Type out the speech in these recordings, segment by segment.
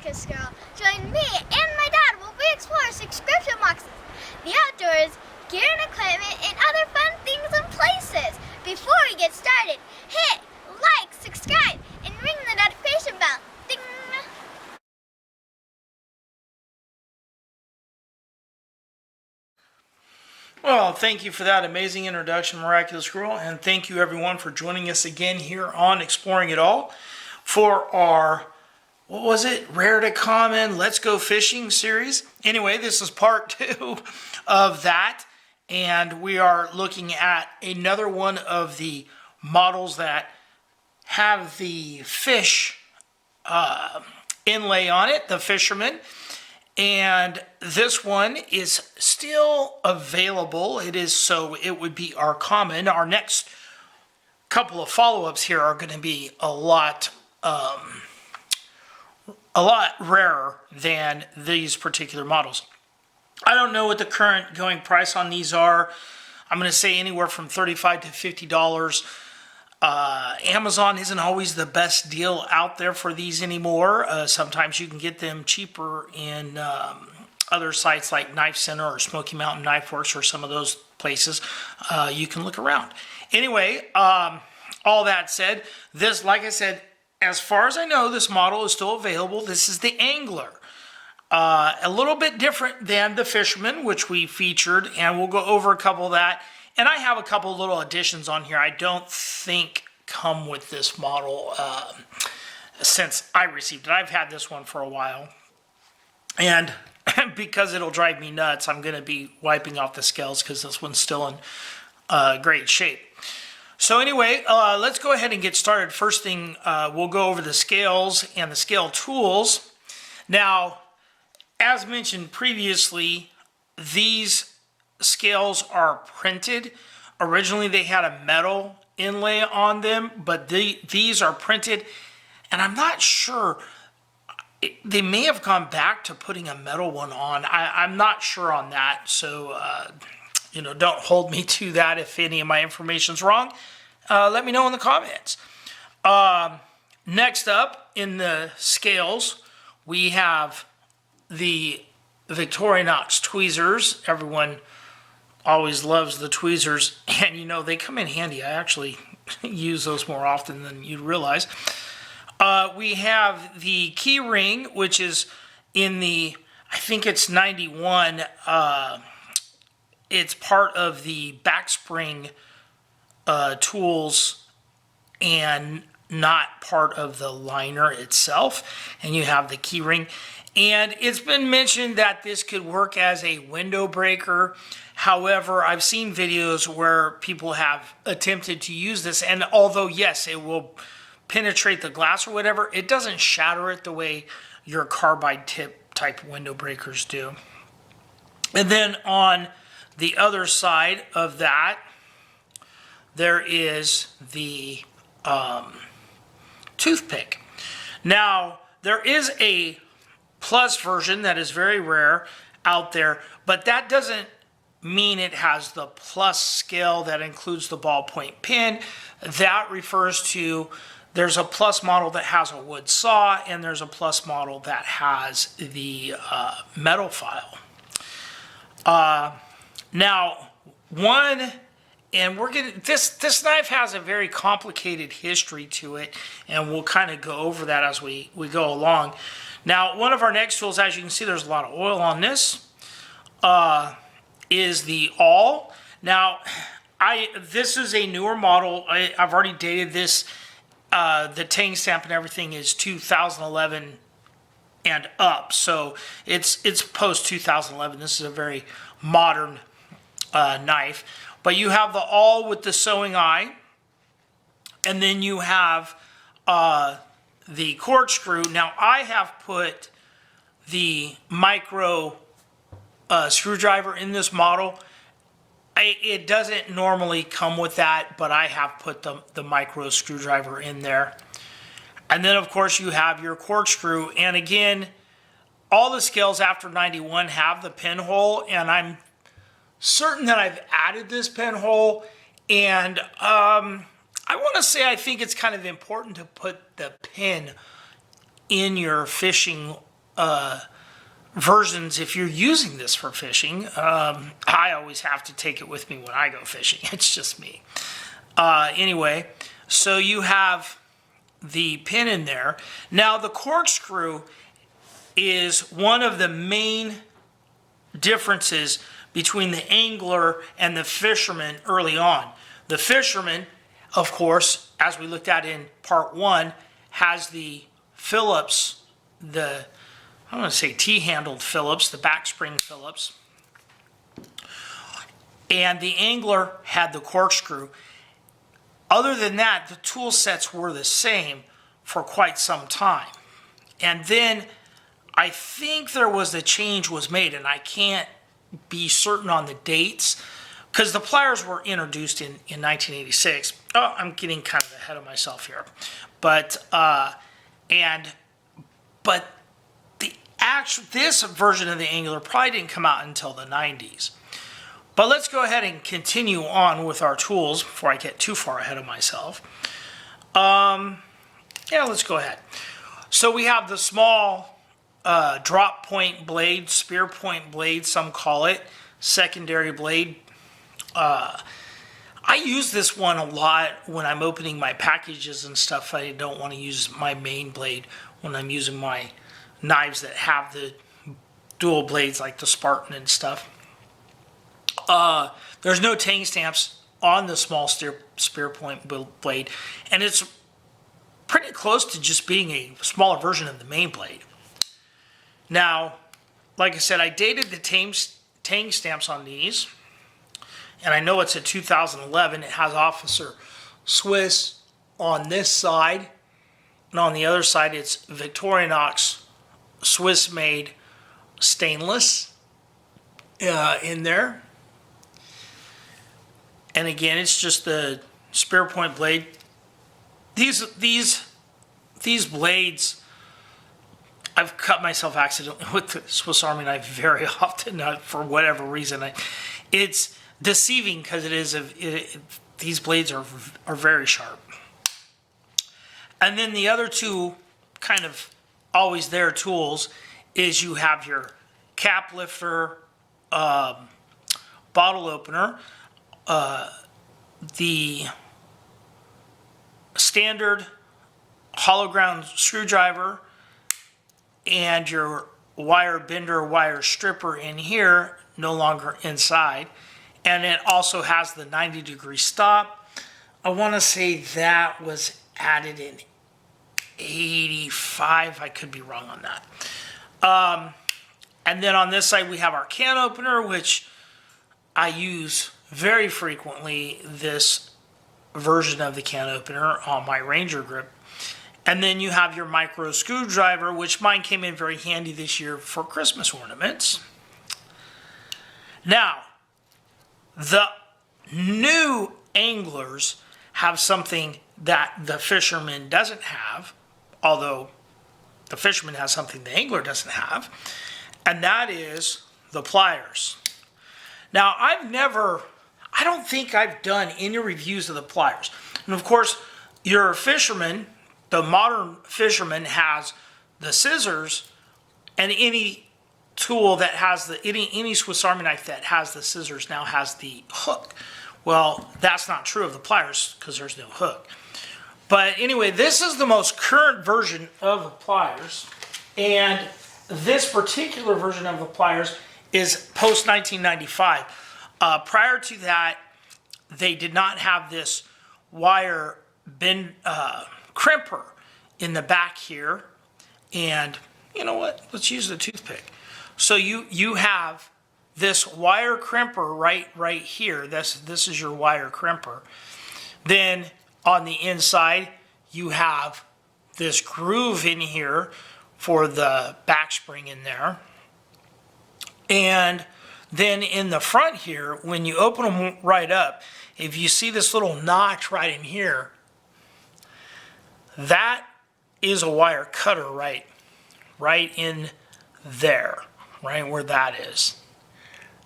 Marcus Girl. Join me and my dad while we explore subscription boxes, the outdoors, gear and equipment, and other fun things and places. Before we get started, hit like, subscribe, and ring the notification bell. Ding! Well, thank you for that amazing introduction, Miraculous Girl, and thank you everyone for joining us again here on Exploring It All for our, what was it, Rare to Common Let's Go Fishing series. Anyway, this is part 2 of that, and we are looking at another one of the models that have the fish inlay on it, the Fisherman. And this one is still available. It would be our common. Our next couple of follow-ups here are going to be a lot rarer than these particular models. I don't know what the current going price on these are. I'm going to say anywhere from $35 to $50. Amazon isn't always the best deal out there for these anymore. Sometimes you can get them cheaper in other sites like Knife Center or Smoky Mountain Knife Works or some of those places. You can look around. Anyway, all that said, this, like I said, as far as I know, this model is still available. This is the Angler. A little bit different than the Fisherman, which we featured, and we'll go over a couple of that. And I have a couple little additions on here I don't think come with this model since I received it. I've had this one for a while. And because it'll drive me nuts, I'm going to be wiping off the scales because this one's still in great shape. So anyway, let's go ahead and get started. First thing, we'll go over the scales and the scale tools. Now, as mentioned previously, these scales are printed. Originally they had a metal inlay on them, but these are printed, and I'm not sure, they may have gone back to putting a metal one on. I'm not sure on that, so don't hold me to that. If any of my information's wrong, let me know in the comments. Next up in the scales, we have the Victorinox tweezers. Everyone always loves the tweezers, and they come in handy. I actually use those more often than you'd realize. We have the key ring, which is in the, I think it's 91. It's part of the back spring tools and not part of the liner itself. And you have the key ring. And it's been mentioned that this could work as a window breaker. However, I've seen videos where people have attempted to use this, and although, yes, it will penetrate the glass or whatever, it doesn't shatter it the way your carbide tip type window breakers do. And then on the other side of that, there is the toothpick. Now, there is a plus version that is very rare out there, but that doesn't mean it has the plus scale that includes the ballpoint pen. That refers to, there's a plus model that has a wood saw, and there's a plus model that has the metal file. Now, this knife has a very complicated history to it, and we'll kind of go over that as we go along. Now, one of our next tools, as you can see, there's a lot of oil on this, is the awl. Now, this is a newer model. I've already dated this. The tang stamp and everything is 2011 and up, so it's post 2011. This is a very modern knife. But you have the awl with the sewing eye, and then you have the corkscrew. Now, I have put the micro screwdriver in this model. It doesn't normally come with that, but I have put the micro screwdriver in there. And then, of course, you have your corkscrew. And again, all the scales after 91 have the pinhole, and I'm certain that I've added this pinhole. And I want to say I think it's kind of important to put the pin in your fishing versions if you're using this for fishing. I always have to take it with me when I go fishing. It's just me. Anyway, so you have the pin in there. Now the corkscrew is one of the main differences between the angler and the fisherman early on. The fisherman, of course, as we looked at in part 1, has the Phillips, I'm going to say T-handled Phillips, the back spring Phillips. And the angler had the corkscrew. Other than that, the tool sets were the same for quite some time. And then I think there was a change was made, and I can't be certain on the dates, because the pliers were introduced in 1986. Oh, I'm getting kind of ahead of myself here. But this version of the angler probably didn't come out until the 90s. But let's go ahead and continue on with our tools before I get too far ahead of myself. Yeah, let's go ahead. So we have the small drop point blade, spear point blade, some call it, secondary blade. I use this one a lot when I'm opening my packages and stuff. I don't want to use my main blade when I'm using my knives that have the dual blades like the Spartan and stuff. There's no tang stamps on the small spear point blade, and it's pretty close to just being a smaller version of the main blade. Now, like I said, I dated the tang stamps on these, and I know it's a 2011. It has Officer Swiss on this side, and on the other side it's Victorinox Swiss-made stainless in there. And again, it's just the spear point blade. These blades, I've cut myself accidentally with the Swiss Army knife very often for whatever reason. It's deceiving because these blades are very sharp. And then the other two kind of always there tools is you have your cap lifter, bottle opener, the standard hollow ground screwdriver, and your wire bender, wire stripper in here, no longer inside. And it also has the 90-degree stop. I want to say that was added in 85. I could be wrong on that. And then on this side we have our can opener, which I use very frequently, this version of the can opener on my Ranger grip. And then you have your micro screwdriver, which mine came in very handy this year for Christmas ornaments. Now, the new anglers have something that the fisherman doesn't have, although the fisherman has something the angler doesn't have, and that is the pliers. Now, I don't think I've done any reviews of the pliers. And of course, your fisherman, the modern fisherman, has the scissors, and any tool that has any Swiss Army knife that has the scissors now has the hook. Well, that's not true of the pliers because there's no hook. But anyway, this is the most current version of the pliers, and this particular version of the pliers is post 1995. Prior to that, they did not have this wire crimper in the back here. And you know what? Let's use the toothpick. So you have this wire crimper right here. This is your wire crimper. Then on the inside, you have this groove in here for the back spring in there. And then in the front here, when you open them right up, if you see this little notch right in here, that is a wire cutter right in there, right where that is.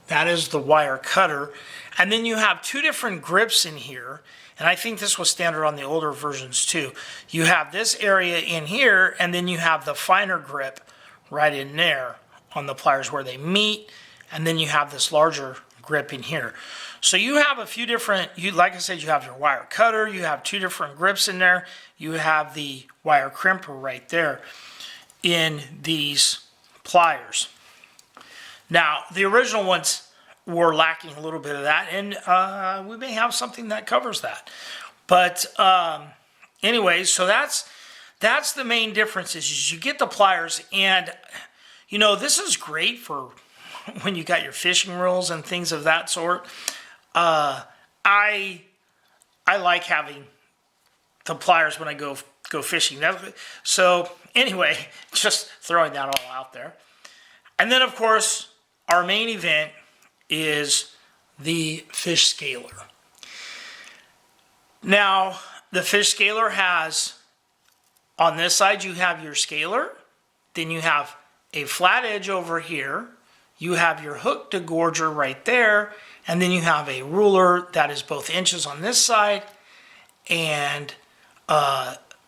That is the wire cutter. And then you have two different grips in here, and I think this was standard on the older versions too. You have this area in here, and then you have the finer grip right in there on the pliers where they meet, and then you have this larger grip in here. So you have a few different, like I said, you have your wire cutter, you have two different grips in there, you have the wire crimper right there in these pliers. Now, the original ones were lacking a little bit of that, and we may have something that covers that. But anyway, so that's the main difference is you get the pliers, and you know, this is great for when you got your fishing reels and things of that sort. I like having the pliers when I go fishing. So anyway, just throwing that all out there. And then, of course, our main event is the fish scaler. Now, the fish scaler has, on this side, you have your scaler. Then you have a flat edge over here. You have your hook degorger right there. And then you have a ruler that is both inches on this side and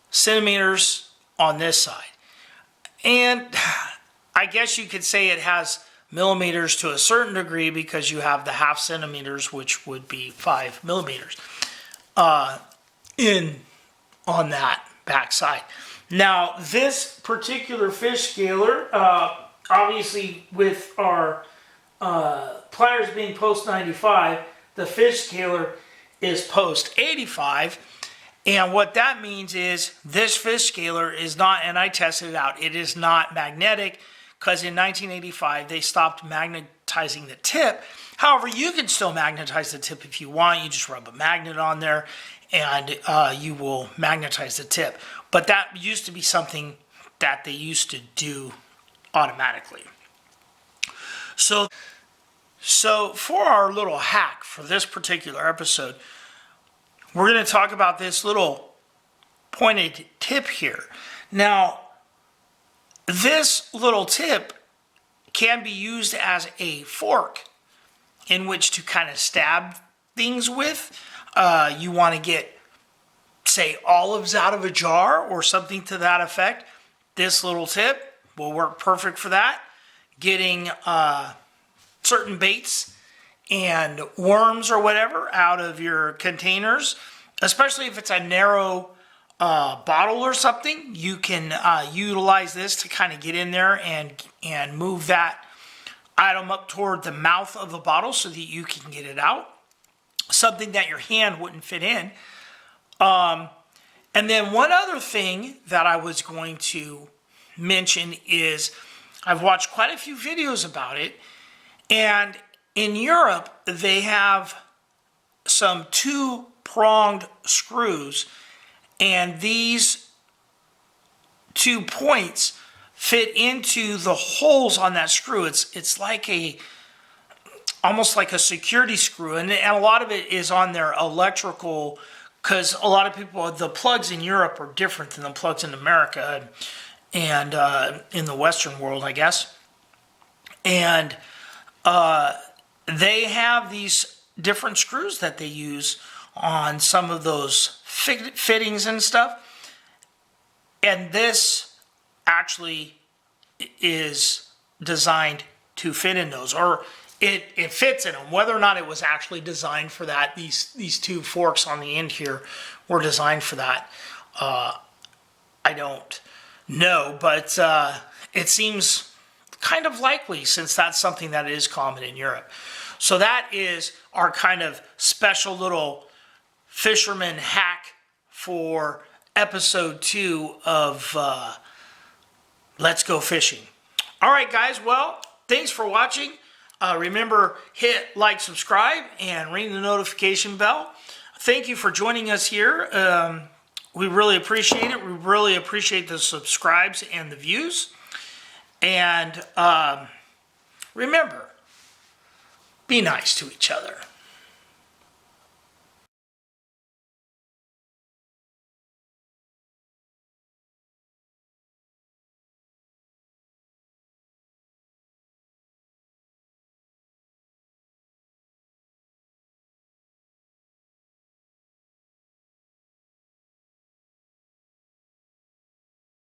centimeters on this side. And I guess you could say it has millimeters to a certain degree because you have the half centimeters, which would be 5 millimeters on that back side. Now, this particular fish scaler, obviously with our pliers being post 95, the fish scaler is post 85. And what that means is this fish scaler is not, and I tested it out, it is not magnetic, because in 1985 they stopped magnetizing the tip. However, you can still magnetize the tip if you want. You just rub a magnet on there and you will magnetize the tip. But that used to be something that they used to do automatically. So for our little hack for this particular episode, we're going to talk about this little pointed tip here. Now, this little tip can be used as a fork in which to kind of stab things with. You want to get, say, olives out of a jar or something to that effect. This little tip will work perfect for that. Getting certain baits and worms or whatever out of your containers, especially if it's a narrow bottle or something, you can utilize this to kind of get in there and move that item up toward the mouth of the bottle so that you can get it out. Something that your hand wouldn't fit in. And then one other thing that I was going to mention is I've watched quite a few videos about it, and in Europe they have some two-pronged screws, and these 2 points fit into the holes on that screw. It's like almost like a security screw, and a lot of it is on their electrical, because a lot of people, the plugs in Europe are different than the plugs in America and in the Western world, I guess. And they have these different screws that they use on some of those fittings and stuff. And this actually is designed to fit in those, or it fits in them. Whether or not it was actually designed for that, these two forks on the end here were designed for that. I don't know, but it seems kind of likely, since that's something that is common in Europe. So that is our kind of special little fisherman hack for episode 2 of Let's Go Fishing. All right, guys. Well, thanks for watching. Remember, hit like, subscribe, and ring the notification bell. Thank you for joining us here. We really appreciate it. We really appreciate the subscribes and the views. And remember, be nice to each other.